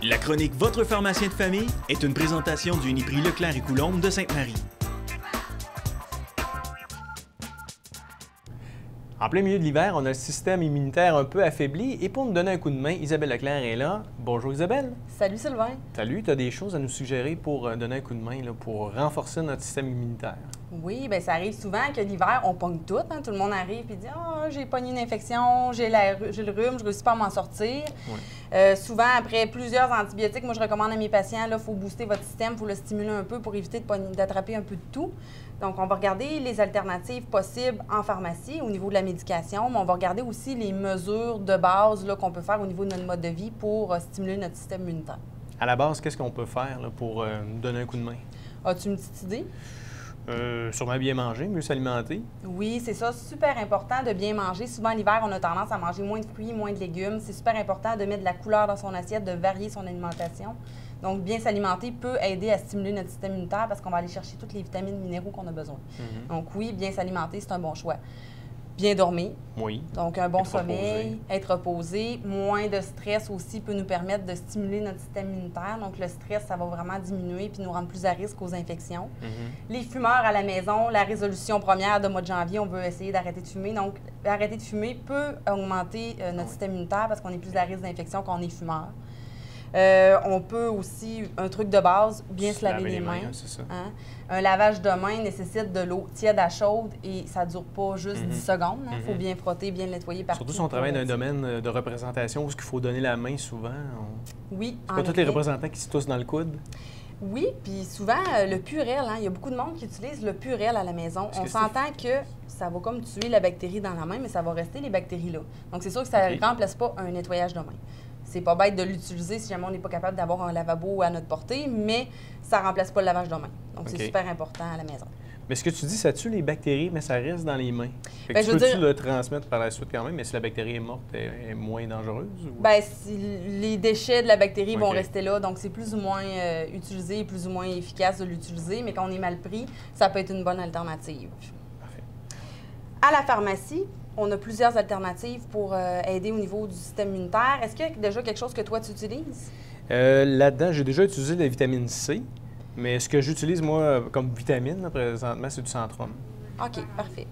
La chronique Votre pharmacien de famille est une présentation du Uniprix Leclerc et Coulombe de Sainte-Marie. En plein milieu de l'hiver, on a le système immunitaire un peu affaibli et pour nous donner un coup de main, Isabelle Leclerc est là. Bonjour Isabelle. Salut Sylvain. Salut, tu as des choses à nous suggérer pour donner un coup de main, là, pour renforcer notre système immunitaire? Oui, bien ça arrive souvent que l'hiver, on pogne tout. Hein? Tout le monde arrive et dit « Ah, j'ai pogné une infection, j'ai le rhume, je ne réussis pas à m'en sortir. Ouais. » Souvent, après plusieurs antibiotiques, moi je recommande à mes patients, il faut booster votre système, il faut le stimuler un peu pour éviter d'attraper un peu de tout. Donc, on va regarder les alternatives possibles en pharmacie au niveau de la médication, mais on va regarder aussi les mesures de base qu'on peut faire au niveau de notre mode de vie pour stimuler notre système immunitaire. À la base, qu'est-ce qu'on peut faire là, pour nous donner un coup de main? As-tu une petite idée? Sûrement bien manger, mieux s'alimenter. Oui, c'est ça. Super important de bien manger. Souvent, l'hiver, on a tendance à manger moins de fruits, moins de légumes. C'est super important de mettre de la couleur dans son assiette, de varier son alimentation. Donc, bien s'alimenter peut aider à stimuler notre système immunitaire parce qu'on va aller chercher toutes les vitamines et minéraux qu'on a besoin. Donc, oui, bien s'alimenter, c'est un bon choix. Bien dormir. Oui. Donc, un bon sommeil, être reposé. Moins de stress aussi peut nous permettre de stimuler notre système immunitaire. Donc, le stress, ça va vraiment diminuer puis nous rendre plus à risque aux infections. Les fumeurs à la maison, la résolution première de mois de janvier, on veut essayer d'arrêter de fumer. Donc, arrêter de fumer peut augmenter notre système immunitaire parce qu'on est plus à risque d'infection quand on est fumeur. On peut aussi, un truc de base, bien se laver les mains. C'est ça. Hein? Un lavage de mains nécessite de l'eau tiède à chaude et ça ne dure pas juste 10 secondes. Il faut bien frotter, bien le nettoyer partout. Surtout si on travaille dans un domaine de représentation où il faut donner la main souvent. Oui, c'est pas tous les représentants qui se toussent dans le coude. Oui, puis souvent, le Purell, il y a beaucoup de monde qui utilise le Purell à la maison. On s'entend que ça va comme tuer la bactérie dans la main, mais ça va rester les bactéries là. Donc, c'est sûr que ça ne remplace pas un nettoyage de main. C'est pas bête de l'utiliser si jamais on n'est pas capable d'avoir un lavabo à notre portée, mais ça ne remplace pas le lavage de main. Donc, c'est super important à la maison. Mais ce que tu dis, ça tue les bactéries, mais ça reste dans les mains. Tu peux le transmettre par la suite quand même, mais si la bactérie est morte, elle est moins dangereuse? Ou... Bien, les déchets de la bactérie vont rester là, donc c'est plus ou moins utilisé, plus ou moins efficace de l'utiliser, mais quand on est mal pris, ça peut être une bonne alternative. Parfait. À la pharmacie, on a plusieurs alternatives pour aider au niveau du système immunitaire. Est-ce qu'il y a déjà quelque chose que toi, tu utilises? Là-dedans, j'ai déjà utilisé la vitamine C, mais ce que j'utilise, moi, comme vitamine, là, présentement, c'est du Centrum. OK, parfait.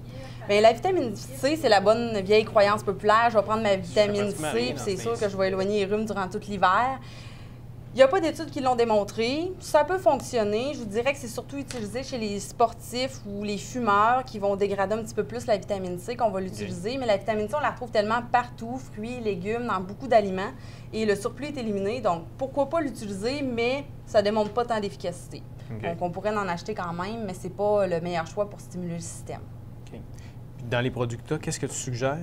Bien, la vitamine C, c'est la bonne vieille croyance populaire. Je vais prendre ma vitamine C, puis c'est sûr que je vais éloigner les rhumes durant tout l'hiver. Il n'y a pas d'études qui l'ont démontré. Ça peut fonctionner. Je vous dirais que c'est surtout utilisé chez les sportifs ou les fumeurs qui vont dégrader un petit peu plus la vitamine C qu'on va l'utiliser. Mais la vitamine C, on la retrouve tellement partout, fruits, légumes, dans beaucoup d'aliments. Et le surplus est éliminé. Donc, pourquoi pas l'utiliser, mais ça ne démontre pas tant d'efficacité. Donc, on pourrait en acheter quand même, mais ce n'est pas le meilleur choix pour stimuler le système. Puis dans les produits que tu as, qu'est-ce que tu suggères?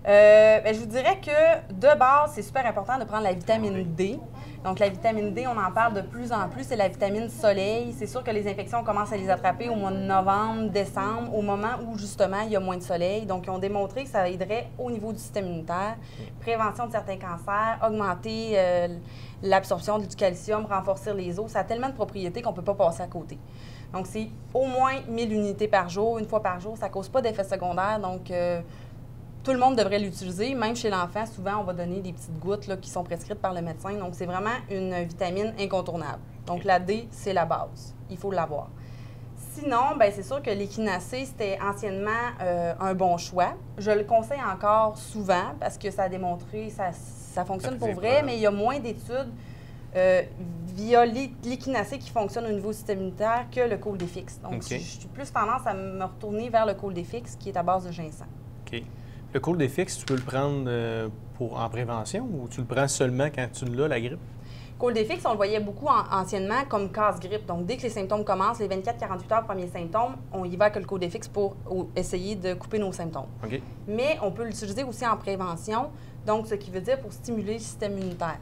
Bien, je vous dirais que, de base, c'est super important de prendre la vitamine D. Donc, la vitamine D, on en parle de plus en plus, c'est la vitamine soleil. C'est sûr que les infections commencent à les attraper au mois de novembre, décembre, au moment où, justement, il y a moins de soleil. Donc, ils ont démontré que ça aiderait au niveau du système immunitaire, prévention de certains cancers, augmenter l'absorption du calcium, renforcer les os. Ça a tellement de propriétés qu'on ne peut pas passer à côté. Donc, c'est au moins 1000 unités par jour, une fois par jour. Ça ne cause pas d'effets secondaires. Donc, tout le monde devrait l'utiliser. Même chez l'enfant, souvent, on va donner des petites gouttes là, qui sont prescrites par le médecin. Donc, c'est vraiment une vitamine incontournable. Donc, la D, c'est la base. Il faut l'avoir. Sinon, bien, c'est sûr que l'échinacée, c'était anciennement un bon choix. Je le conseille encore souvent parce que ça a démontré, ça fonctionne pour vrai, mais il y a moins d'études via l'échinacée qui fonctionne au niveau du système immunitaire que le Coldefix. Donc, je suis plus tendance à me retourner vers le Coldefix qui est à base de ginseng. OK. Le Coldefix, tu peux le prendre en prévention ou tu le prends seulement quand tu l'as, la grippe? Coldefix, on le voyait beaucoup anciennement comme casse-grippe. Donc, dès que les symptômes commencent, les 24-48 heures premiers symptômes, on y va avec le Coldefix pour essayer de couper nos symptômes. OK. Mais on peut l'utiliser aussi en prévention, donc ce qui veut dire pour stimuler le système immunitaire.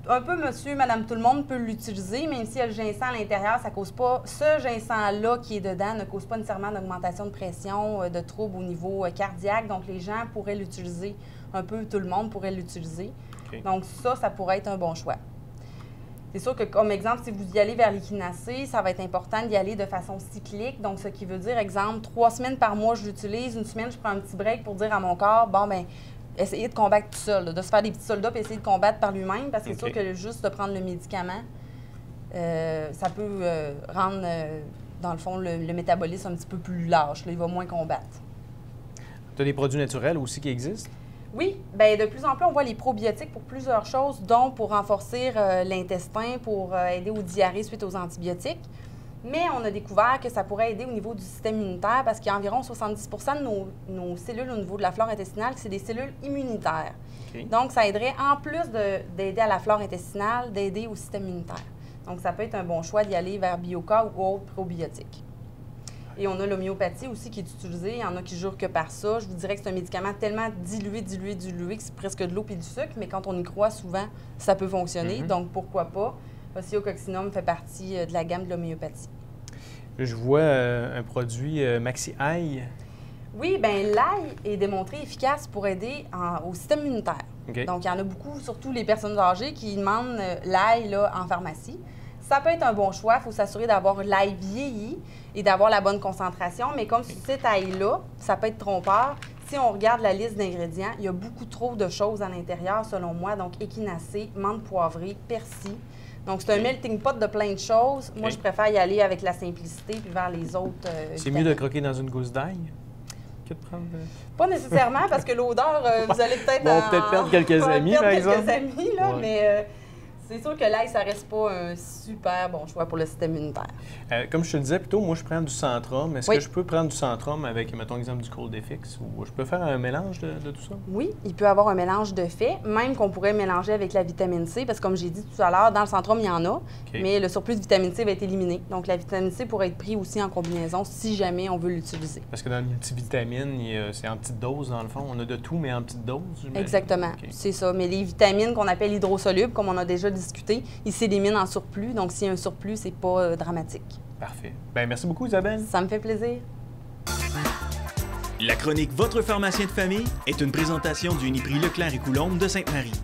Un peu monsieur, madame, tout le monde peut l'utiliser, même s'il y a le ginseng à l'intérieur, ça cause pas... Ce ginseng-là qui est dedans ne cause pas nécessairement d'augmentation de pression, de troubles au niveau cardiaque. Donc, les gens pourraient l'utiliser. Un peu tout le monde pourrait l'utiliser. Okay. Donc, ça pourrait être un bon choix. C'est sûr que, comme exemple, si vous y allez vers l'échinacée, ça va être important d'y aller de façon cyclique. Donc, ce qui veut dire, exemple, 3 semaines par mois, je l'utilise. Une semaine, je prends un petit break pour dire à mon corps, bon, bien, essayer de combattre tout seul, là, de se faire des petits soldats et essayer de combattre par lui-même, parce que c'est sûr que juste de prendre le médicament, ça peut rendre, dans le fond, le métabolisme un petit peu plus lâche. Là, il va moins combattre. Tu as des produits naturels aussi qui existent? Oui, bien, de plus en plus, on voit les probiotiques pour plusieurs choses, dont pour renforcer l'intestin, pour aider aux diarrhées suite aux antibiotiques. Mais on a découvert que ça pourrait aider au niveau du système immunitaire parce qu'il y a environ 70 de nos cellules au niveau de la flore intestinale, c'est des cellules immunitaires. Donc, ça aiderait, en plus d'aider à la flore intestinale, d'aider au système immunitaire. Donc, ça peut être un bon choix d'y aller vers Bioca ou autre probiotique. Et on a l'homéopathie aussi qui est utilisée. Il y en a qui jurent que par ça. Je vous dirais que c'est un médicament tellement dilué que c'est presque de l'eau et du sucre, mais quand on y croit souvent, ça peut fonctionner. Donc, pourquoi pas? Osteococcinum fait partie de la gamme de l'homéopathie. Je vois un produit Maxi Eye. Oui, bien l'ail est démontré efficace pour aider au système immunitaire. Donc, il y en a beaucoup, surtout les personnes âgées, qui demandent l'ail en pharmacie. Ça peut être un bon choix. Il faut s'assurer d'avoir l'ail vieilli et d'avoir la bonne concentration. Mais comme cet ail-là, ça peut être trompeur. Si on regarde la liste d'ingrédients, il y a beaucoup trop de choses à l'intérieur, selon moi. Donc, échinacée, menthe poivrée, persil. Donc, c'est un melting pot de plein de choses. Moi, je préfère y aller avec la simplicité puis vers les autres. C'est mieux de croquer dans une gousse d'ail que de prendre... Pas nécessairement, parce que l'odeur, vous allez peut-être... peut-être perdre quelques amis, par exemple. Là, mais c'est sûr que l'ail, ça reste pas un super bon choix pour le système immunitaire. Comme je te le disais plus tôt, moi, je prends du Centrum. Est-ce que je peux prendre du Centrum avec, mettons, exemple du Coldefix, ou je peux faire un mélange de tout ça? Oui, il peut y avoir un mélange de fait, même qu'on pourrait mélanger avec la vitamine C, parce que comme j'ai dit tout à l'heure, dans le Centrum, il y en a, mais le surplus de vitamine C va être éliminé. Donc, la vitamine C pourrait être prise aussi en combinaison si jamais on veut l'utiliser. Parce que dans le multivitamine, c'est en petite dose, dans le fond. On a de tout, mais en petite dose. Exactement, c'est ça. Mais les vitamines qu'on appelle hydrosolubles, comme on a déjà discuté, ils s'éliminent en surplus. Donc, s'il y a un surplus, c'est pas dramatique. Parfait. Bien, merci beaucoup, Isabelle. Ça me fait plaisir. La chronique Votre pharmacien de famille est une présentation du Uniprix Leclerc et Coulombe de Sainte-Marie.